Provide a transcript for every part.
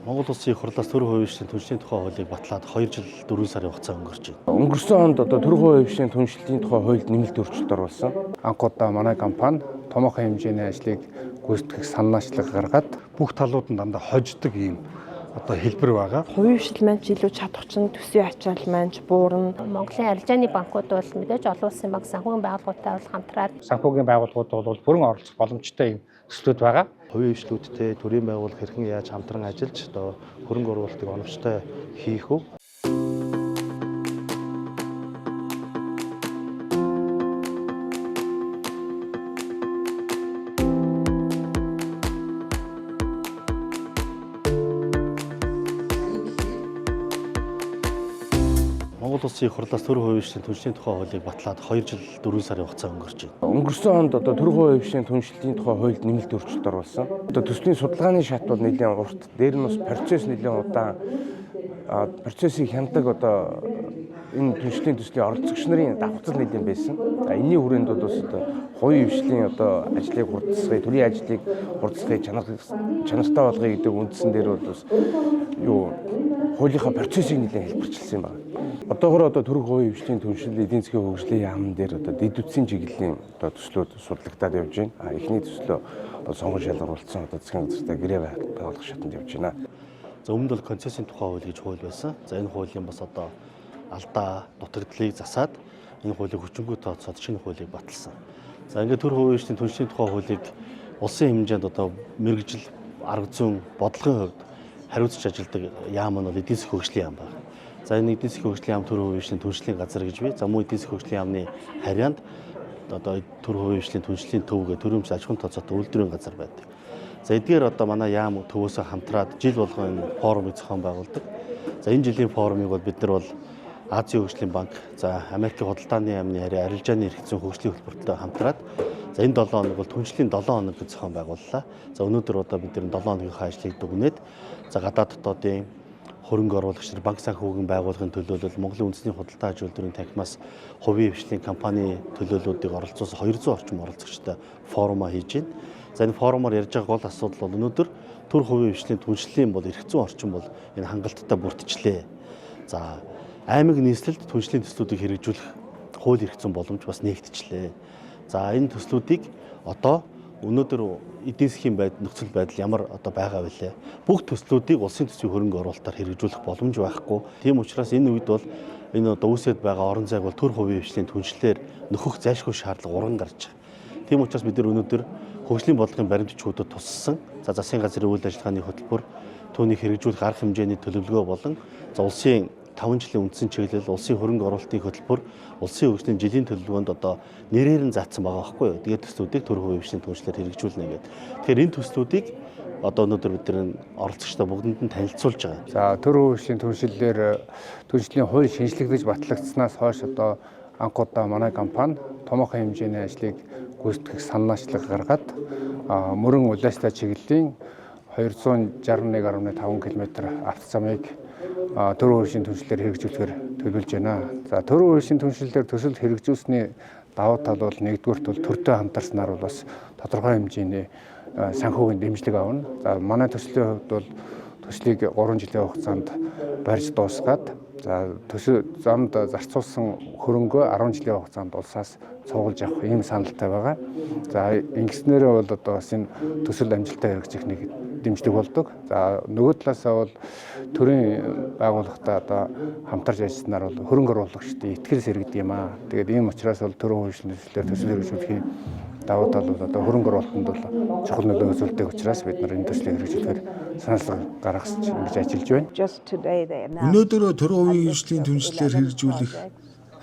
Монгол Улсын их хурлаас төрийн хувийн хвшлийн түншлэлийн тухай хуулийг батлаад 2 жил 4 сарын хугацаа өнгөрч байна. Өнгөрсөн онд төрийн хувийн хвшлийн түншлэлийн тухай хуульд нэмэлт өөрчлөлт оруулсан. Анхудаа манай компани томоохон хэмжээний ажлыг гүйцэтгэх санаачлаг гаргаад бүх талууд нь дандаа хождог ийм хэлбэр байгаа. Хувийн хвшил маань илүү чадварчин төсвийн ачаал маань буурна. Монголын арилжааны банкуд бол мэдээж олон улсын банк санхүүгийн байгууллагуудтай бол хамтраад Санхүүгийн байгууллагууд бол бүрэн оролцох боломжтой ийм төслүүд байгаа. Хувийн хвшлүүдтэй төрийн байгууллага хэрхэн яаж хамтран ажиллаж хөрөнгө оруулалтыг оновчтой хийх вэ? Монгол Улсын их хурлаас төрийн хувийн хвшлийн түншлэлийн тухай хуулийг батлаад 2 жил 4 сарын хугацаа өнгөрч байна. Өнгөрсөн онд төрийн хувийн хвшлийн түншлэлийн тухай хуульд нэмэлт өөрчлөлт оруулсан. Төслийн судалгааны шат бол нэлээд урт, дээр нь бас процесс нэлээд удаан. Процессыг хяндаг энэ түншлэлийн төслийн оролцогч нарын давхцал нэлээд байсан. Энэний хүрээнд бол бас хувийн хвшлийн ажлыг хурдсахыг, төрийн ажлыг хурдсахыг чанартай болгоё гэдэг үндсэн дээр бол бас хуулийнхаа процессыг нэлээд хэлбэрчилсэн байна. Одоогоор төрийн хувийн хвшлийн түншлэл эдийн засгийн хөгжлийн яамн дээр дэд үтсийн чиглэлийн төслүүд судлагдаад явж байна. Эхний төслөө сонгон шалгаруулсан засгийн газартай гэрээ байгуулах шатанд явж байна. За өмнө бол концессийн тухай хууль гэж хууль байсан. За энэ хуулийн бас алдаа, дутагдлыг засаад энэ хуулийг хүчингүй тооцоод шинэ хуулийг баталсан. За ингээд төрийн хувийн хвшлийн түншлэлийн тухай хуулийг улсын хэмжээнд мэргэжил, арга зүйн, бодлогын хувьд хариуцж ажилладаг яам нь бол эдийн засгийн хөгжлийн яам байна. За энэ эдийн засгийн хөгжлийн яам төрийн хувийн хвшлийн түншлэлийн газар гэж бий. За мөн эдийн засгийн хөгжлийн яамны харьяанд төрийн хувийн хвшлийн түншлэлийн төвгээ төрийн аж ахуйн тооцоотой үйлдвэрийн газар байдаг. За эдгээр манай яам төвөөсөө хамтраад жил болгон форумыг зохион байгуулдаг. За энэ жилийн форумыг бол бид нар Азийн хөгжлийн банк, за Америкийн худалдааны яамны харьяа арилжааны эрх зүйн хөгжлийн хөтөлбөртэй хамтраад за энэ 7 хоног бол түншлэлийн 7 хоног гэж зохион байгууллаа. За өнөөдөр бид нар 7 хоногийнхаа ажлыг дүгнээд за гадаад дотоодын хөрөнгө оруулагч нар, банк санхүүгийн байгууллагын төлөөлөл, Монголын үндэсний худалдаа аж үйлдвэрийн танхимаас хувийн хвшлийн компани төлөөллүүдийг оролцуулсан 200 орчим оролцогчтой форумаа хийж байна. За энэ форумаар ярьж байгаа гол асуудал бол өнөөдөр төр хувийн хвшлийн түншлэлийн эрх зүйн орчин бол энэ хангалттай бүрдчихлээ. За аймаг нийслэлд түншлэлийн төслүүдийг хэрэгжүүлэх хууль эрх зүйн боломж бас нээгдчихлээ. За энэ төслүүдийг өнөөдөр эдийн засгийн нөхцөл байдал ямар байгаа вэ? Бүх төслүүдийг улсын төсвийн хөрөнгө оруулалтаар хэрэгжүүлэх боломж байхгүй. Тийм учраас энэ үед бол энэ үүсэт байгаа орон зайг бол төр хувийн хвшлийн түншлэлээр нөхөх зайлшгүй шаардлага уран гарч байгаа. Тийм учраас бид нар өнөөдөр хөгжлийн бодлогын баримтчгүүдэд туссан засгийн газрын үйл ажиллагааны хөтөлбөр, түүнийг хэрэгжүүлэх арга хэмжээний төлөвлөгөө болон улсын 5 жилийн үндсэн чиглэл, улсын хөрөнгө оруулалтын хөтөлбөр, улсын хөгжлийн жилийн төлөвлөгөөнд нэрээр нь заасан байгаа байхгүй юу? Тэгээд төслүүдийг төр хувийн хвшлийн түншлэлээр хэрэгжүүлнэ гэдэг. Тэгэхээр энэ төслүүдийг өнөөдөр бид нар оролцогчдоо бүгдэнд нь танилцуулж байгаа. За төр хувийн хвшлийн түншлэлийн хууль шинжлэгдэж батлагдсанаас хойш анхудаа манай компани томоохон хэмжээний ажлыг гүйцэтгэх санаачлаг гаргаад мөрөн улаастай чиглэлийн 261.5 км автозамыг төрийн хувийн хвшлийн түншлэлээр хэрэгжүүлэхээр төлөвлөж байна. За төрийн хувийн хвшлийн түншлэлээр төсөл хэрэгжүүлсэний давуу тал бол нэгдүгürt бол төртөө хамтарснаар бол бас тодорхой хэмжээний санхүүгийн дэмжлэг авна. За манай төслийн хувьд бол төслийг 3 жилийн хугацаанд барьж дуусгаад төсөл замд зарцуулсан хөрөнгөө 10 жилийн хугацаанд улсаас цуглаж авах ийм саналтай байгаа. За ингэснээрээ бол бас энэ төсөл амжилттай хэрэгжих нэг дэмжлэг болдог. За нөгөө талаасаа бол төрийн байгууллагатай хамтарч ажилласнаар бол хөрөнгө оруулагчдын итгэл сэргдэг юм аа. Тэгээд ийм учраас бол төрийн хувийн хвшлээр төсөл хэрэгжүүлэхийн давуу тал бол хөрөнгө оруулалтанд бол чухал нөлөө үзүүлдэг учраас бид нар энэ төслийг хэрэгжүүлэхээр саналга гаргасч ингэж ажиллаж байна. Өнөөдөр төрийн хувийн хвшлийн түншлэлээр хэрэгжүүлэх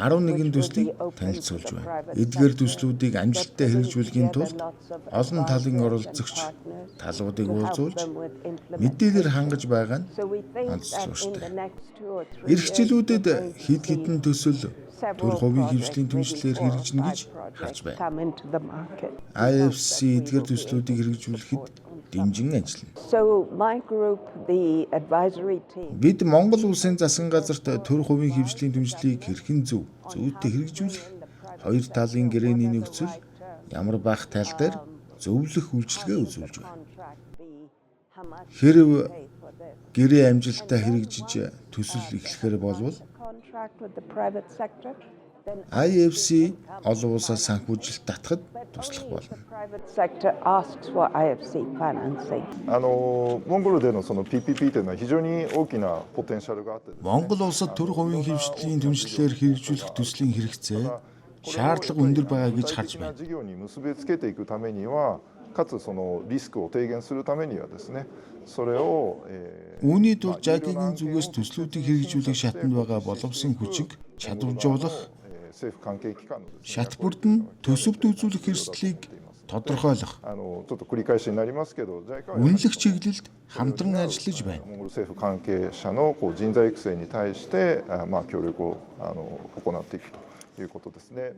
11 төслийг танилцуулж байна. Эдгээр төслүүдийг амжилттай хэрэгжүүлэхийн тулд олон талын оролцогч талуудыг уулзуулж мэдээлэлээр хангаж байгаа нь онцлогтой. Ирэх жилүүдэд хэд хэдэн төсөл төр хувийн хвшлийн түншлэлээр хэрэгжинэ гэж харж байна. IFC эдгээр төслүүдийг хэрэгжүүлэхэд дэмжин ажиллана. Бид Монгол Улсын засгийн газарт төр хувийн хвшлийн түншлэлийг хэрхэн зүйтэй хэрэгжүүлэх хоёр талын гэрээний нөхцөл ямар байх тал дээр зөвлөх үйлчилгээ үзүүлж байна. Хэрв гэрээ амжилттай хэрэгжиж төсөл эхлэхээр болвол IFC олон улсаас санхүүжилт татахад туслах болно. モンゴルでのその PPP というのは非常に大きなポテンシャルがあって、 Монгол улсад төр хувийн хөвшлийн түншлэлээр хэрэгжүүлэх төслийн хэрэгцээ шаардлага өндөр байгаа гэж харж байна. 事業に結びつけていくためには、かつそのリスクを低減するためにはですね、それを Үүний тулд JICA-гийн зүгээс төслүүдийг хэрэгжүүлэх шатнд байгаа боловсон хүчиг чадваржуулах, 政府関係機関のですね、 шат бүрд нь төсөвт үзүүлэх эрсдлийг тодорхойлох, ちょっと繰り返しになりますけど、JICA は үнэлэх чиглэлд хамтран ажиллаж байна. モンゴル政府関係者の人材育成に対して協力を行っていくということですね。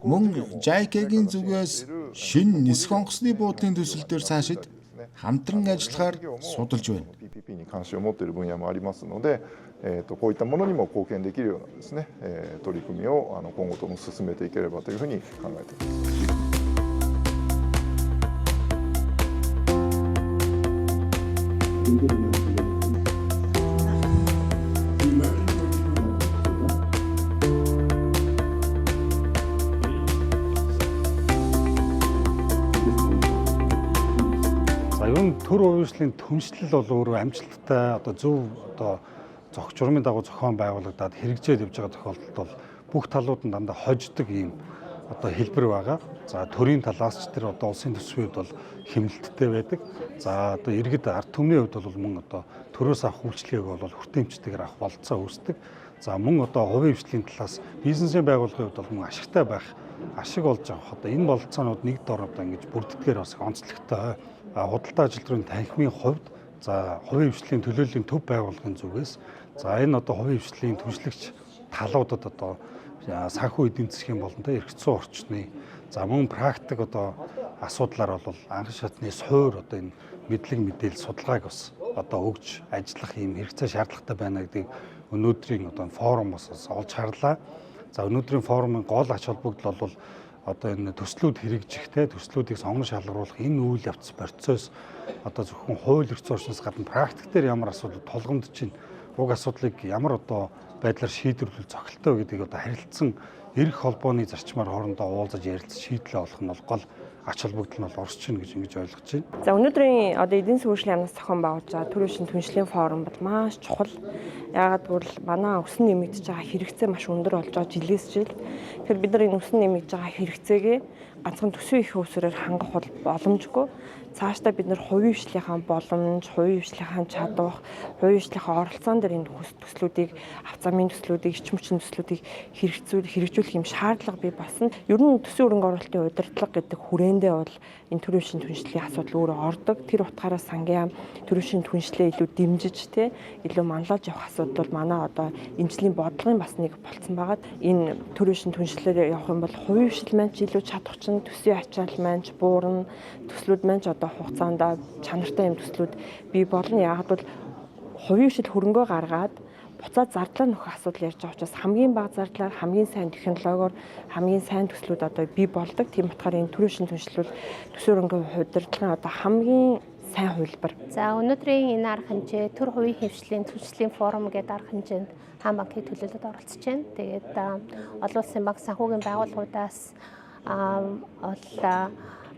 Мөн JICA-гийн зүгээс шинэ нисэх онгоцны буудлын төсөл дээр цаашид хамтран ажиллахаар судалж байна. PPP に関心を持っている分野もありますので、こういったものにも貢献できるようなですね、取り組みを今後とも進めていければというふうに考えています。 За ер нь төр хувийн түншлэл бол өөрөө амжилттай одоо зөв одоо зохиц журмын дагуу зохион байгуулагдаад хэрэгжээд явж байгаа тохиолдолд бол бүх талууд нь дандаа хождог ийм одоо хэлбэр байгаа. За төрийн талаас ч тэр одоо улсын төсвийн хувьд бол хэмнэлттэй байдаг. За одоо иргэд ард түмний хувьд бол мөн одоо төрөөс авах үйлчлэгийг бол хүртээмжтэйгээр авах болцоо үүсдэг. За мөн одоо хувийн хвшлийн талаас бизнесийн байгууллагын хувьд бол мөн ашигтай байх, ашиг олж авах одоо энэ бололцоонууд нэг дор одоо ингэж бүрддгээр бас онцлогтой. Худалдаа ажилтны танхимын хувьд за хувийн хвшлийн төлөөллийн төв байгууллагын зүгээс за энэ одоо хувийн хвшлийн түншлэгч талуудад одоо санхүү эдийн засгийн болонтой эрх зүйн орчны за мөн практик одоо асуудлаар бол анхан шатны суур одоо энэ мэдлэг мэдээлэл судалгааг бас одоо өгж ажиллах юм хэрэгцээ шаардлагатай байна гэдгийг өнөөдрийн одоо форумоос олж харлаа. За өнөөдрийн форумын гол ач холбогдол бол одоо энэ төслүүд хэрэгжихтэй төслүүдийг сонгон шалгаруулах энэ үйл явц процесс одоо зөвхөн хууль эрх зүйн орчноос гадна практик дээр ямар асуудал тулгамдж чинь уг асуудлыг ямар одоо байдлаар шийдвэрлэх зохилтой гэдгийг одоо харилцсан эрх холбооны зарчмаар хоорондоо уулзаж ярилцаж шийдлээ олох нь бол гол ач холбогдол нь бол орсч ийн гэж ингэж ойлгож байна. За өнөөдрийн одоо эдийн засгийн хөгжлийн яамнаас зохион байгуулж байгаа төрийн шин түншлийн форум бол маш чухал. Яагаад гэвэл манай өсөн нэмэгдэж байгаа хэрэгцээ маш өндөр болж байгаа жилээс жил. Тэгэхээр бид нар энэ өсөн нэмэгдэж байгаа хэрэгцээгээ ганцхан төсвийн их өсвөрөөр хангах бол боломжгүй. Цаашдаа бид нар хувийн хвшлийнхаа боломж, хувийн хвшлийнхаа чадвар, хувийн хвшлийнхаа оролцоон дээр энэ төслүүдийг, авц замын төслүүдийг, эрчим хүчний төслүүдийг хэрэгжүүлэх юм шаардлага бий болсон. Ер нь төсвийн хөрөнгө оруулалтын удирдлага гэдэг хүрээндээ бол энэ төрийн шин түншлэлийн асуудал өөрөө ордог. Тэр утгаараа сангийн төрийн шин түншлээ илүү дэмжиж илүү манлайлж явах асуудал бол манай одоо эмчлийн бодлогын бас нэг болцсон байгаад энэ төрийн шин түншлэлээр явах юм бол хувийн хвшил маань ч илүү чадварчин, төсвийн ачаал маань ч буурна, төслүүд маань ч одоо хугацаанд чанартай юм төслүүд бий болно. Яг бол хувийн хвшил хөрөнгөө гаргаад буцаад зардлаа нөхөх асуудал ярьж байгаа учраас хамгийн бага зардлаар хамгийн сайн технологиор хамгийн сайн төслүүд одоо бий болдог. Тийм утгаар энэ төрийн шин түншлэл төсвийн хөрөнгө удирдлагын одоо хамгийн сайн хувилбар. За өнөөдрийн энэ арга хэмжээ төр хувийн хвшлийн түншлэлийн форум гэдэг арга хэмжээнд хаан банкны төлөөлөлд оролцож байна. Тэгээд олон улсын банк санхүүгийн байгууллагуудаас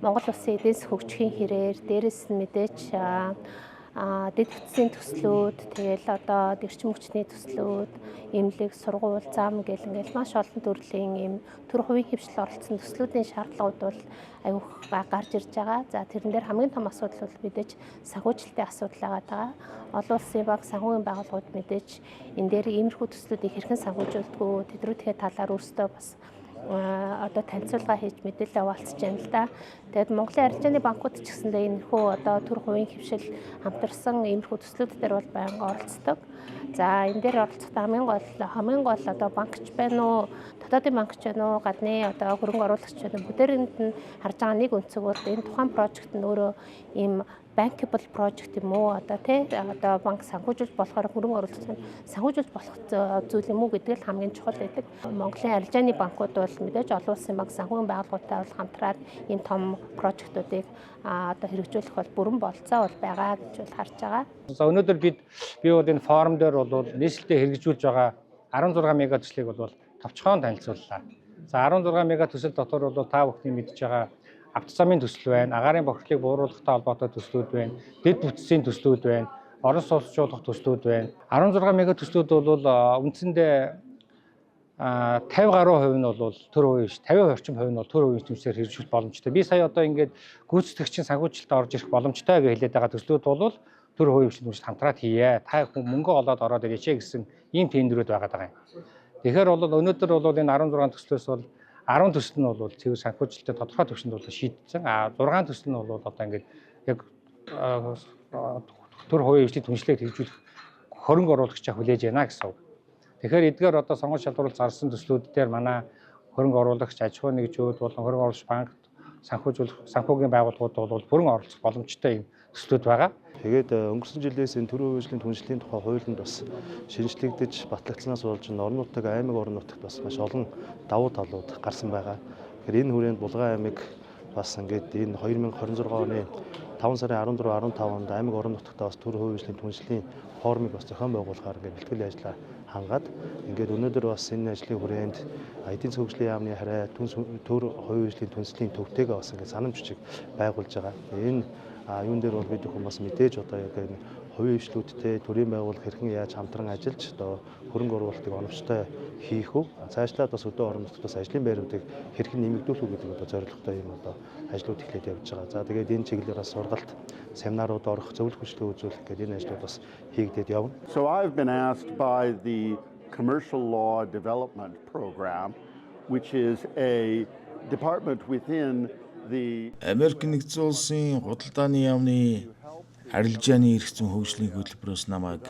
Монгол улсын эдийн засгийн хөгжихийн хэрээр дээрээс нь мэдээж дэд бүтцийн төслүүд, тэгэл одоо эрчим хүчний төслүүд, эмнэлэг, сургууль, зам ингээл маш олон төрлийн ийм төр хувийн хвшил оролцсон төслүүдийн шаардлагууд бол аюух гарч ирж байгаа. За тэрэн дээр хамгийн том асуудал бол мэдээж санхүүжилтийн асуудал байгаа. Олон улсын банк санхүүгийн байгууллагууд мэдээж энэ дээр иймэрхүү төслүүдийг хэрхэн санхүүжүүлдэг, тэдрүүдийн талаар өөрсдөө бас одоо танилцуулга хийж мэдээлэл хуваалцаж байна л да. Тэгээд Монголын арилжааны банкуд ч гэсэндээ энэхүү одоо төр хувийн хвшил хамтарсан иймэрхүү төслүүд дээр бол байнга оролцдог. За энэ дээр оролцохдоо хамгийн гол одоо банкч байна уу, дотоодын банкч байна уу, гадны одоо хөрөнгө оруулагч байна уу, бүгдээрэнд нь харж байгаа нэг өнцөг бол энэ тухайн прожект нь өөрөө ийм bankable project юм уу одоо тий одоо банк санхүүжүүлж болохоор хөрөнгө оруулалт санхүүжүүлж болох зүйл юм уу гэдэг л хамгийн чухал байдаг. Монголын арилжааны банкуд бол мэдээж олон улсын банк санхүүгийн байгууллагуудтай бол хамтраад энэ том прожектуудыг одоо хэрэгжүүлэх бол бүрэн болцоо бол байгаа гэж бол харж байгаа. За өнөөдөр би бол энэ форум дээр бол нийслэлдээ хэрэгжүүлж байгаа 16 мега төслийг бол товчхон танилцууллаа. За 16 мега төсөл дотор бол та бүхний мэдж байгаа автозамын төсөл байна, агаарын бохирдлыг бууруулахтай холбоотой төслүүд байна, дэд бүтцийн төслүүд байна, орон сууцчлуулах төслүүд байна. 16 мега төслүүд бол үндсэндээ 50 гаруй хувь нь бол төр хувийн 50 орчим хувь нь бол төр хувийн төвчээр хэрэгжүүлэх боломжтой. Би сая одоо ингээд гүйцэтгэгчийн санхүүжилтөд орж ирэх боломжтой гэж хэлээд байгаа төслүүд бол төр хувийн төвчөд хамтраад хийе. Та хүн мөнгө олоод ороод ирээч гэсэн ийм тендерүүд байгаа юм. Тэгэхээр бол өнөөдөр бол энэ 16 төслөөс бол 10 төсөл нь бол цэвэр санхүүжилтөд тодорхой түвшинд бол шийдсэн. 6 төсөл нь бол одоо ингээд яг төр хувийн хөгжлийн түншлэлийг хэрэгжүүлэх хөрөнгө оруулагчаа хүлээж байна гэсэн үг. Тэгэхээр эдгээр одоо сонгож шалгуулалт зарсан төслүүд дээр манай хөрөнгө оруулагч, аж ахуйн нэгжүүд болон хөрөнгө оруулагч банк санхүүгийн байгууллагууд бол бүрэн оролцох боломжтой юм төслүүд байгаа. Тэгээд өнгөрсөн жилээс энэ төрийн хөгжлийн түншлэлийн тухай хуулинд бас шинжлэгдэж батлагдсанаас болж орон нутаг аймаг орон нутагт бас маш олон давуу талууд гарсан байгаа. Тэгэхээр энэ хүрээнд Булган аймаг бас ингээд энэ 2026 оны 5 сарын 14-15-нд аймаг орон нутагтаа бас төрийн хөгжлийн түншлэлийн форумыг бас зохион байгуулахаар ингээд бэлтгэл ажиллаа хангаад ингээд өнөөдөр бас энэ ажлын хүрээнд эдийн засгийн хөгжлийн яамны хараа төр хувийн хөгжлийн түнслийн төвтэйгээ бас ингээд санамж бичиг байгуулж байгаа. Энэ юун дээр бол бид хүмүүс бас мэдээж одоо яг энэ хувийн хвшлүүдтэй төрийн байгууллага хэрхэн яаж хамтран ажиллаж одоо хөрөнгө оруулалтыг оновчтой хийх үү? Цаашлаад бас өдөө орон нутгад бас ажлын байруудыг хэрхэн нэмэгдүүлэх үү гэдэг одоо зорилготой юм одоо ажлууд эхлээд явж байгаа. За тэгээд энэ чиглэлээр бас сургалт, семинарууд орох, зөвлөх хүчлээ үзүүлэх гэдэг энэ ажлууд бас хийгдээд явна. So I've been asked by the Commercial Law Development Program, which is a department within Америк нэгдсэн улсын худалдааны яамны арилжааны эрх зүйн хөгжлийн хөтөлбөрөөс намайг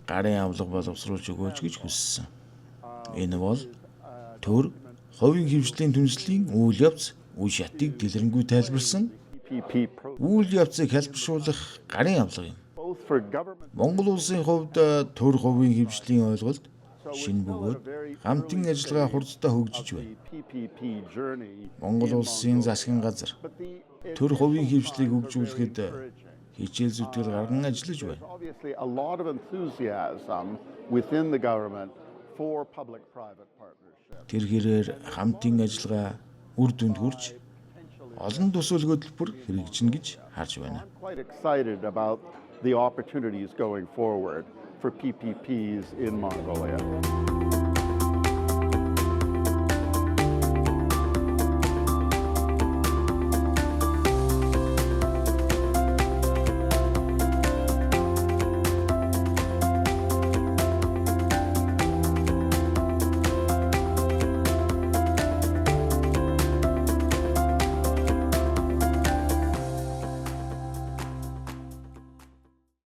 гарын авлага боловсруулж өгөөч гэж хүссэн. Энэ бол төр хувийн хвшлийн түнслийн үйл явц, үе шатыг дэлгэрэнгүй тайлбарсан үйл явцыг хэлбэршүүлэх гарын авлага юм. Монгол улсын хувьд төр хувийн хвшлийн ойлголт шинэ бөгөөд хамтын ажиллагаа хурдтай хөгжиж байна. Монгол улсын засгийн газар төр хувийн хвшлийг хөгжүүлэхэд хичээл зүтгэл гарган ажиллаж байна. Тэр хэрээр хамтын ажиллагаа үр дүнд хүрч олон төсөөл хөтөлбөр хэрэгжинэ гэж харж байна. The opportunities going forward for PPPs in Mongolia.